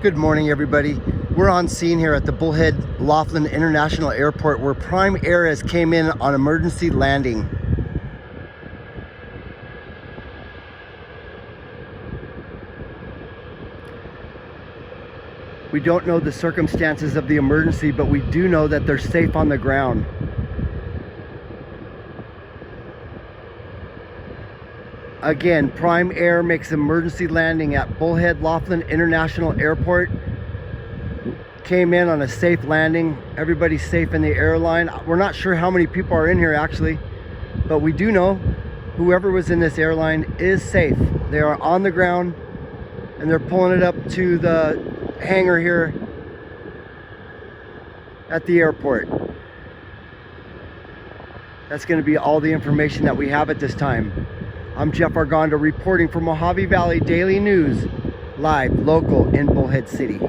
Good morning, everybody. We're on scene here at the Bullhead Laughlin International Airport where Prime Air has came in on emergency landing. We don't know the circumstances of the emergency, but we do know that they're safe on the ground. Again, Prime Air makes emergency landing at Bullhead Laughlin International Airport. Came in on a safe landing. Everybody's safe in the airline. We're not sure how many people are in here actually, but we do know whoever was in this airline is safe. They are on the ground and they're pulling it up to the hangar here at the airport. That's going to be all the information that we have at this time. I'm Jeff Arganda reporting for Mojave Valley Daily News, live, local in Bullhead City.